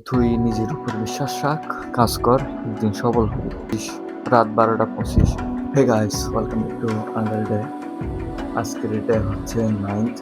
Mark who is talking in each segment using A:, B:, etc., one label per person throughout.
A: তুই নিজের উপর বিশ্বাস রাখ, কাজ কর, একদিন সফল হবি। রাত 12:25। Hey guys, welcome to another day. আজকের এটা হচ্ছে 9th।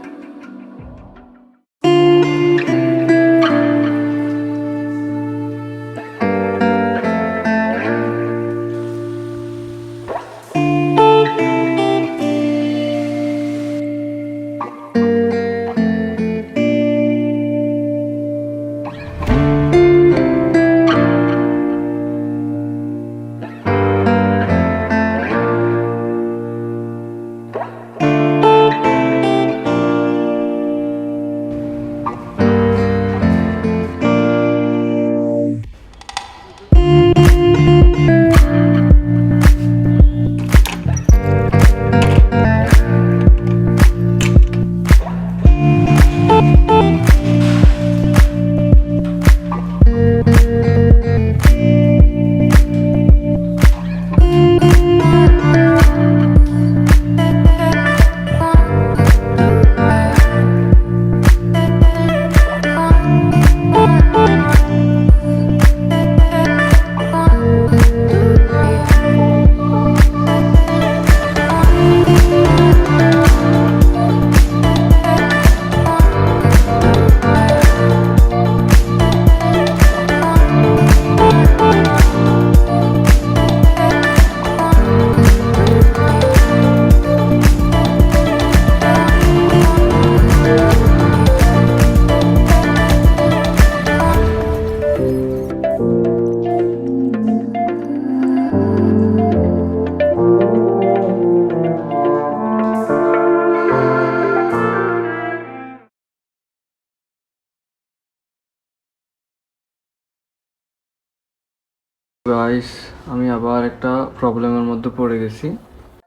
A: গাইস, আমি আবার একটা প্রবলেমের মধ্যে পড়ে গেছি।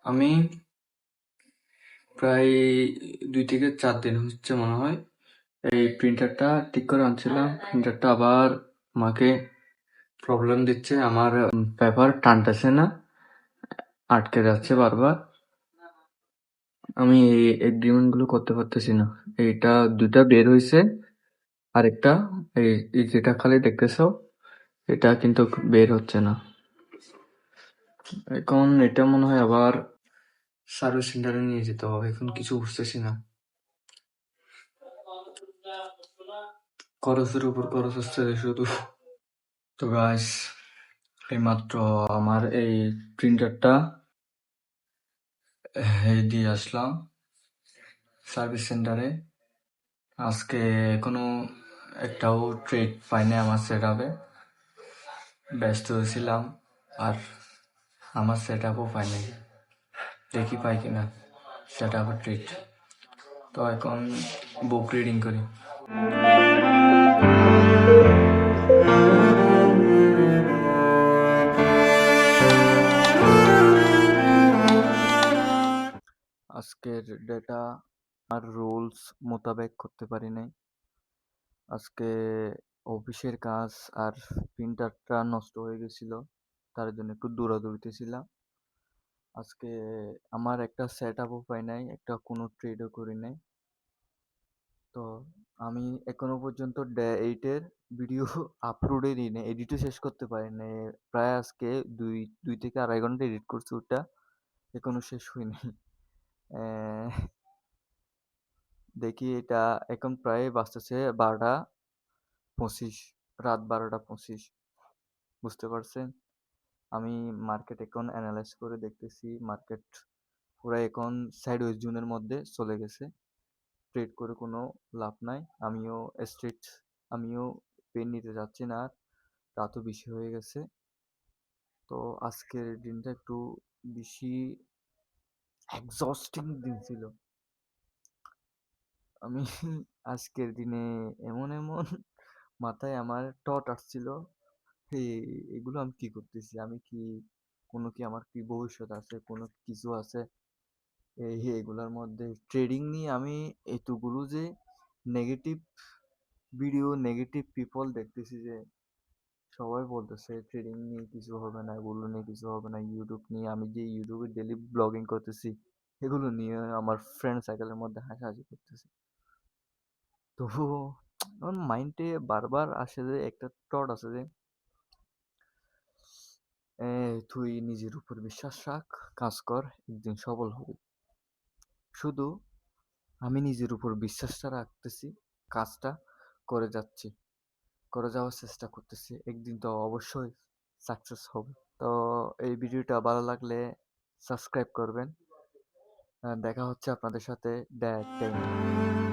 A: আমি প্রায় 2 থেকে 4 দিন হচ্ছে মনে হয় এই প্রিন্টারটা ঠিক করে আনছিলাম। প্রিন্টারটা আবার আমাকে প্রবলেম দিচ্ছে। আমার পেপার টানতেছে না, আটকে যাচ্ছে বারবার। আমি এই এগ্রিমেন্ট গুলো করতে পারতেছি না। এইটা 2টা বের হয়েছে, আরেকটা এই এই যেটা খালি দেখতেছো এটা কিন্তু বের হচ্ছে না। এখন এটা মনে হয় আবার সার্ভিস সেন্টারে নিয়ে যেতে হবে। এখন কিছু বুঝতেছি না, খরচের উপর খরচ হচ্ছে শুধু। তো গাইস, এইমাত্র আমার এই প্রিন্টারটা দিয়ে আসলাম সার্ভিস সেন্টারে। আজকে এখনো একটাও ট্রেড পাইনি আমার সেট আপে। ব্যস্ত ছিলাম আর আমার সেট আপও পাইনি। দেখি পাই কিনা সেট আপের ট্রিট। তো এখন বুক রিডিং করি। আজকের ডেটা আর রুলস মোতাবেক করতে পারি নাই। আজকে অফিসের কাজ আর প্রিন্টারটা নষ্ট হয়ে গেছিল, তার জন্য একটু দৌড়াদৌড়িতে ছিলাম। আজকে আমার একটা সেট আপও পাই নাই, একটা কোনো ট্রেডও করি নাই। তো আমি এখনো পর্যন্ত ডে 8-এর ভিডিও আপলোডই দিই নাই, এডিটও শেষ করতে পারি নাই। প্রায় আজকে দুই 2 থেকে 2.5 ঘন্টা এডিট করছি, ওটা এখনো শেষ হয়নি। আহ, দেখি এটা এখন প্রায় বাজতেছে 12:25, রাত 12:25। বুঝতে পারছেন? আমি মার্কেট এখন অ্যানালাইজ করে দেখতেছি, মার্কেট পুরো এখন সাইডওয়েজ জোনের মধ্যে চলে গেছে। ট্রেড করে কোনো লাভ নাই। স্ট্রেট আমিও পেন নিতে যাচ্ছি না আর, রাতও বেশি হয়ে গেছে। তো আজকের দিনটা একটু বেশি এক্সস্টিং দিন ছিল। আমি আজকের দিনে এমন এমন মাথায় আমার টট আসছিল, এই এগুলো আমি কি করতেছি, আমি কি কোনো কি আমার কি ভবিষ্যৎ আছে, কোনো কিছু আছে এগুলোর মধ্যে। ট্রেডিং নিয়ে আমি এতগুলো যে নেগেটিভ ভিডিও, নেগেটিভ পিপল দেখতেছি, যে সবাই বলতেছে ট্রেডিং নিয়ে কিছু হবে না, এগুলো নিয়ে কিছু হবে না। ইউটিউব নিয়ে, আমি যে ইউটিউবে ডেলি ব্লগিং করতেছি, এগুলো নিয়ে আমার ফ্রেন্ড সার্কেলের মধ্যে হাসাহাসি করতেছে। তবুও আমার মাইন্ডে বারবার আসে যে একটা থট আছে যে তুই নিজের উপর বিশ্বাস রাখ, কাজ কর, একদিন সফল হবি। শুধু আমি নিজের উপর বিশ্বাসটা রাখতেছি, কাজটা করে যাচ্ছি, করে যাওয়ার চেষ্টা করতেছি, একদিন তো অবশ্যই সাকসেস হবে। তো এই ভিডিওটা ভালো লাগলে সাবস্ক্রাইব করবেন। দেখা হচ্ছে আপনাদের সাথে ড্যাট টাইম।